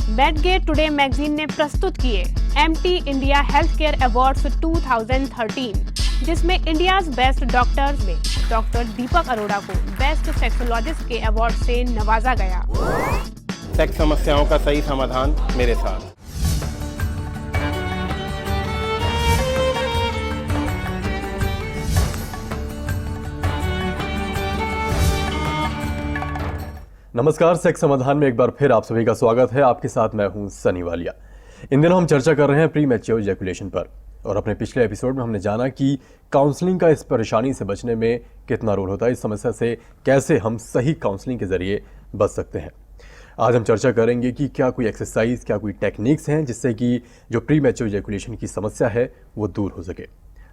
बेडगेट today magazine ने प्रस्तुत किए MT India health care awards 2013, जिसमें इंडियाज बेस्ट डॉक्टर्स में डॉक्टर दीपक अरोड़ा को बेस्ट सेक्सोलॉजिस्ट के अवार्ड से नवाजा गया। सेक्स समस्याओं का सही समाधान मेरे साथ। नमस्कार, सेक्स समाधान में एक बार फिर आप सभी का स्वागत है। आपके साथ मैं हूं सनी वालिया। इन दिनों हम चर्चा कर रहे हैं प्री मैच्योर इजैकुलेशन पर, और अपने पिछले एपिसोड में हमने जाना कि काउंसलिंग का इस परेशानी से बचने में कितना रोल होता है, इस समस्या से कैसे हम सही काउंसलिंग के जरिए बच सकते हैं। आज हम चर्चा करेंगे कि क्या कोई एक्सरसाइज, क्या कोई टेक्निक्स हैं जिससे कि जो प्री मैच्योर इजैकुलेशन की समस्या है वो दूर हो सके।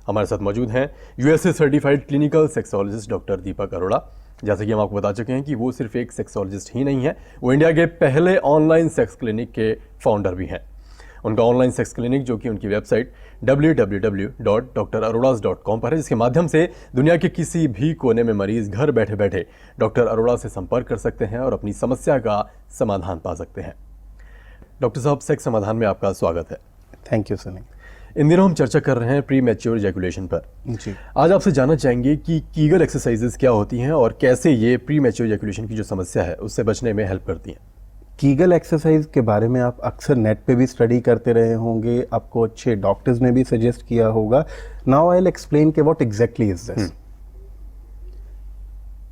हमारे साथ मौजूद हैं USA certified clinical sexologist doctor Deepak Arora. जैसे कि हम आपको बता चुके हैं कि वो सिर्फ एक सेक्सोलॉजिस्ट ही नहीं है, वो इंडिया के पहले ऑनलाइन सेक्स क्लिनिक के फाउंडर भी हैं। उनका ऑनलाइन सेक्स क्लिनिक, जो कि उनकी वेबसाइट www.drarodas.com पर है, जिसके माध्यम से दुनिया के किसी भी कोने में मरीज घर बैठे बैठे डॉक्टर अरोड़ा से संपर्क कर सकते हैं और अपनी समस्या का समाधान पा सकते हैं। डॉक्टर साहब, सेक्स समाधान में आपका स्वागत है। Thank you Sunny. इन दिनों हम चर्चा कर रहे हैं प्री मैच्योर इजैकुलेशन पर। जी। आज आपसे जानना चाहेंगे कि कीगल एक्सरसाइजेस क्या होती हैं और कैसे ये प्री मैच्योर इजैकुलेशन की जो समस्या है उससे बचने में हेल्प करती हैं। कीगल एक्सरसाइज के बारे में आप अक्सर नेट पे भी स्टडी करते रहे होंगे, आपको अच्छे डॉक्टर्स ने भी सजेस्ट किया होगा। नाउ आई विल एक्सप्लेन के व्हाट एग्जैक्टली इज दिस।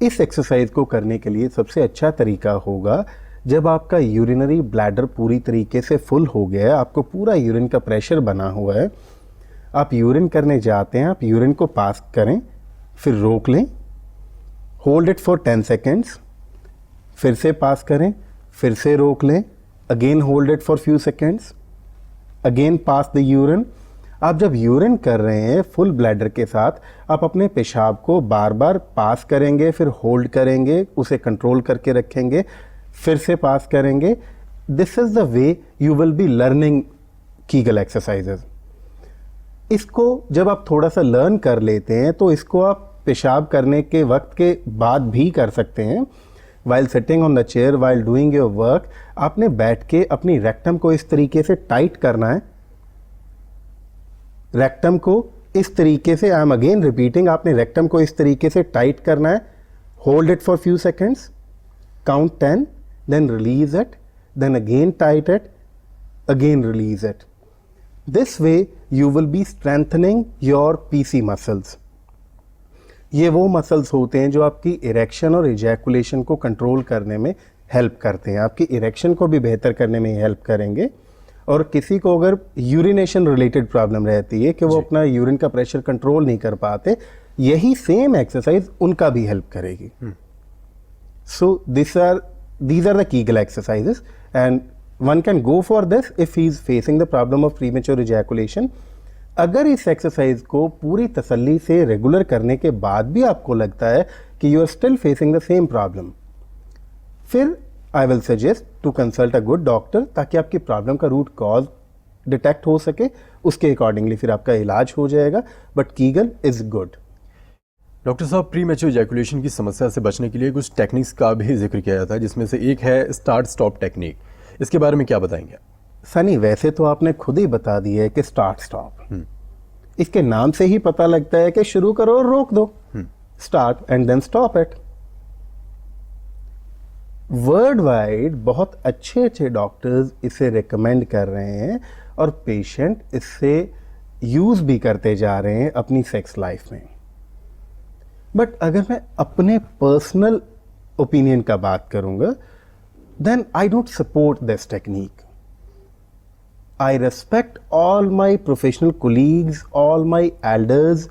इस एक्सरसाइज को करने के लिए सबसे अच्छा तरीका होगा जब आपका यूरिनरी ब्लैडर पूरी तरीके से फुल हो गया है, आपको पूरा यूरिन का प्रेशर बना हुआ है, आप यूरिन करने जाते हैं, आप यूरिन को पास करें, फिर रोक लें, होल्ड इट फॉर 10 सेकेंड्स, फिर से पास करें, फिर से रोक लें, again hold it for few seconds, again pass the urine. आप जब यूरिन कर रहे हैं फुल ब्लैडर के साथ, आप अपने पेशाब को बार बार पास करेंगे, फिर होल्ड करेंगे, उसे कंट्रोल करके रखेंगे, फिर से पास करेंगे। This is the way you will be learning Kegel exercises. इसको जब आप थोड़ा सा लर्न कर लेते हैं तो इसको आप पेशाब करने के वक्त के बाद भी कर सकते हैं। While sitting on the chair, while doing your work, आपने बैठ के अपनी रेक्टम को इस तरीके से टाइट करना है। रेक्टम को इस तरीके से, आई एम अगेन रिपीटिंग, आपने रेक्टम को इस तरीके से टाइट करना है। Hold it for few seconds, count 10, then release it, then again tight it, again release it. This way you will be strengthening your PC muscles. ये वो muscles होते हैं जो आपकी इरेक्शन और इजैकुलेशन को कंट्रोल करने में हेल्प करते हैं, आपकी इरेक्शन को भी बेहतर करने में हेल्प करेंगे। और किसी को अगर यूरिनेशन रिलेटेड प्रॉब्लम रहती है कि वो अपना यूरिन का प्रेशर कंट्रोल नहीं कर पाते, यही सेम एक्सरसाइज उनका भी हेल्प करेगी। So these are the Kegel exercises, and one can go for this if he is facing the problem of premature ejaculation. अगर इस एक्सरसाइज को पूरी तसल्ली से रेगुलर करने के बाद भी आपको लगता है कि you are still facing the same problem, फिर I will suggest to consult a good doctor, ताकि आपकी प्रॉब्लम का रूट कॉज डिटेक्ट हो सके, उसके अकॉर्डिंगली फिर आपका इलाज हो जाएगा। But Kegel is good. Doctor साहब, प्री मैच्योर इजैकुलेशन की समस्या से बचने के लिए कुछ टेक्निक्स का भी जिक्र किया जाता है, जिसमें से एक है स्टार्ट स्टॉप टेक्निक। इसके बारे में क्या बताएंगे? सनी, वैसे तो आपने खुद ही बता दिया है कि स्टार्ट स्टॉप, इसके नाम से ही पता लगता है कि शुरू करो और रोक दो, start and then stop it. World wide बहुत अच्छे अच्छे डॉक्टर्स इसे रिकमेंड कर रहे हैं और पेशेंट इससे यूज भी करते जा रहे हैं अपनी सेक्स लाइफ में। बट अगर मैं अपने पर्सनल ओपिनियन का बात करूंगा, then I don't support this technique. I respect all my professional colleagues, all my elders,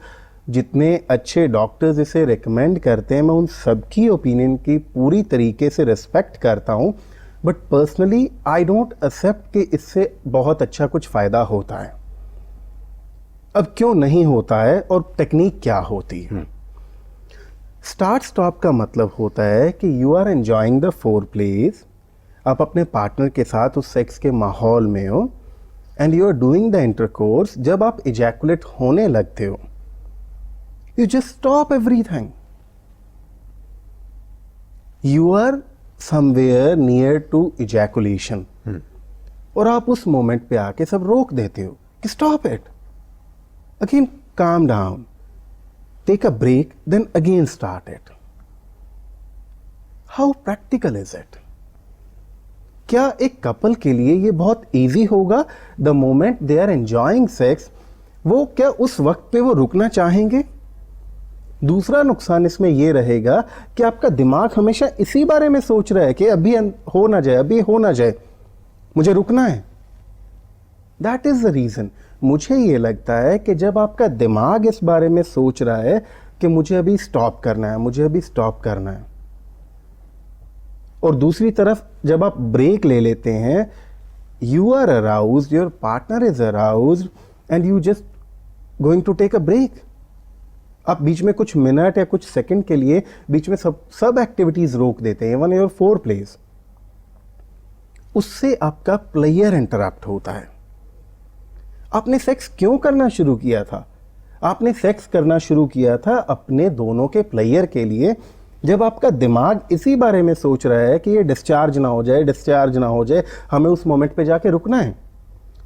जितने अच्छे डॉक्टर्स इसे रिकमेंड करते हैं, मैं उन सबकी ओपिनियन की पूरी तरीके से रिस्पेक्ट करता हूं। But personally I don't accept कि इससे बहुत अच्छा कुछ फ़ायदा होता है। अब क्यों नहीं होता है और टेक्निक क्या होती है? स्टार्ट स्टॉप का मतलब होता है कि you are enjoying the foreplay, आप अपने पार्टनर के साथ उस सेक्स के माहौल में हो, and you are doing the intercourse. जब आप इजैकुलेट होने लगते हो, you just stop everything, you are somewhere near to ejaculation. और आप उस मोमेंट पे आके सब रोक देते हो कि stop it, again calm down, take a break, then again start it. How practical is it? क्या एक कपल के लिए ये बहुत इजी होगा? The moment they are enjoying sex, वो क्या उस वक्त पे वो रुकना चाहेंगे? दूसरा नुकसान इसमें यह रहेगा कि आपका दिमाग हमेशा इसी बारे में सोच रहा है कि अभी हो ना जाए, अभी हो ना जाए, मुझे रुकना है। That is the reason. मुझे ये लगता है कि जब आपका दिमाग इस बारे में सोच रहा है कि मुझे अभी स्टॉप करना है, मुझे अभी स्टॉप करना है, और दूसरी तरफ जब आप ब्रेक ले लेते हैं, you are aroused, your partner is aroused and you just going to take a break. आप बीच में कुछ मिनट या कुछ सेकंड के लिए बीच में सब एक्टिविटीज रोक देते हैं, इवन योर फोर प्लेस। उससे आपका प्लेयर इंटरप्ट होता है। आपने सेक्स क्यों करना शुरू किया था? आपने सेक्स करना शुरू किया था अपने दोनों के प्लेयर के लिए। जब आपका दिमाग इसी बारे में सोच रहा है कि ये डिस्चार्ज ना हो जाए, डिस्चार्ज ना हो जाए, हमें उस मोमेंट पे जाके रुकना है,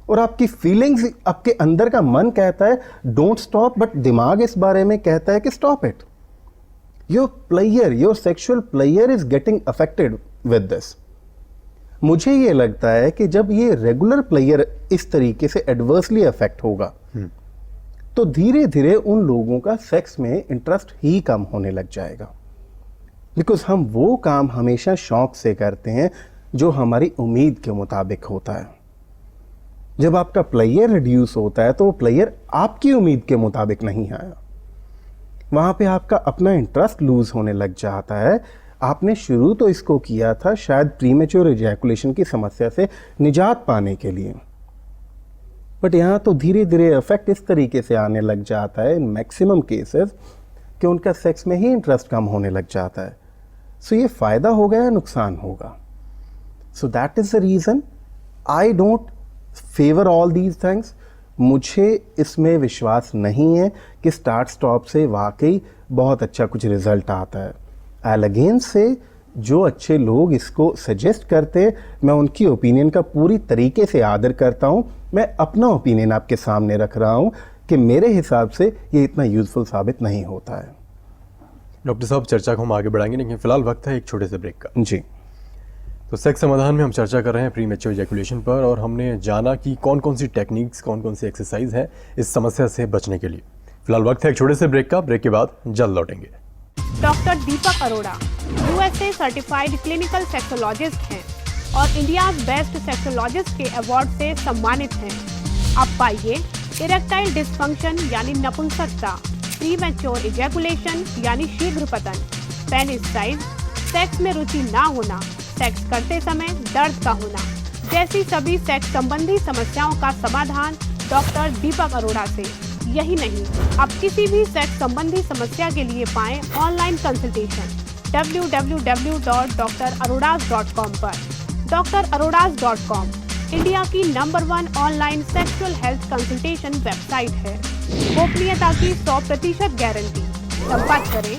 और आपकी फीलिंग्स, आपके अंदर का मन कहता है डोंट स्टॉप, बट दिमाग इस बारे में कहता है कि stop it. Your player, your sexual player is getting affected with this. मुझे ये लगता है कि जब ये रेगुलर प्लेयर इस तरीके से एडवर्सली अफेक्ट होगा तो धीरे धीरे उन लोगों का सेक्स में इंटरेस्ट ही कम होने लग जाएगा, बिकॉज हम वो काम हमेशा शौक से करते हैं जो हमारी उम्मीद के मुताबिक होता है। जब आपका प्लेयर रिड्यूस होता है तो वो प्लेयर आपकी उम्मीद के मुताबिक नहीं आया, वहां पे आपका अपना इंटरेस्ट लूज होने लग जाता है। आपने शुरू तो इसको किया था शायद प्रीमेच्योर इजैकुलेशन की समस्या से निजात पाने के लिए, बट यहाँ तो धीरे धीरे इफेक्ट इस तरीके से आने लग जाता है इन मैक्सिमम केसेस कि उनका सेक्स में ही इंटरेस्ट कम होने लग जाता है। सो ये फायदा होगा या नुकसान होगा? So that is the reason I don't favour all these things. मुझे इसमें विश्वास नहीं है कि स्टार्ट स्टॉप से वाकई बहुत अच्छा कुछ रिजल्ट आता है। आई अगेन से जो अच्छे लोग इसको सजेस्ट करते हैं, मैं उनकी ओपिनियन का पूरी तरीके से आदर करता हूं। मैं अपना ओपिनियन आपके सामने रख रहा हूं कि मेरे हिसाब से ये इतना यूजफुल साबित नहीं होता है। डॉक्टर साहब, चर्चा को हम आगे बढ़ाएंगे, लेकिन फिलहाल वक्त है एक छोटे से ब्रेक का। जी, तो सेक्स समाधान में हम चर्चा कर रहे हैं प्रीमेच्योर इजैकुलेशन पर, और हमने जाना कि कौन कौन सी टेक्निक्स, कौन कौन सी एक्सरसाइज है इस समस्या से बचने के लिए। फिलहाल वक्त है एक छोटे से ब्रेक का, ब्रेक के बाद जल्द लौटेंगे। Doctor Deepak Arora USA certified clinical sexologist हैं और इंडिया बेस्ट सेक्सोलॉजिस्ट के अवार्ड से सम्मानित हैं। अब पाइए इरेक्टाइल डिस्फंक्शन यानी नपुंसकता, प्रीमेच्योर इजैकुलेशन यानी शीघ्र पतन, पेनिस साइज, सेक्स में रुचि ना होना, सेक्स करते समय दर्द का होना जैसी सभी सेक्स संबंधी समस्याओं का समाधान डॉक्टर दीपक अरोड़ा से। यही नहीं, आप किसी भी सेक्स संबंधी समस्या के लिए पाएं ऑनलाइन कंसल्टेशन www.drarodas.com पर। drarodas.com इंडिया की number 1 online sexual health consultation website है। गोपनीयता की 100% गारंटी। संपर्क करें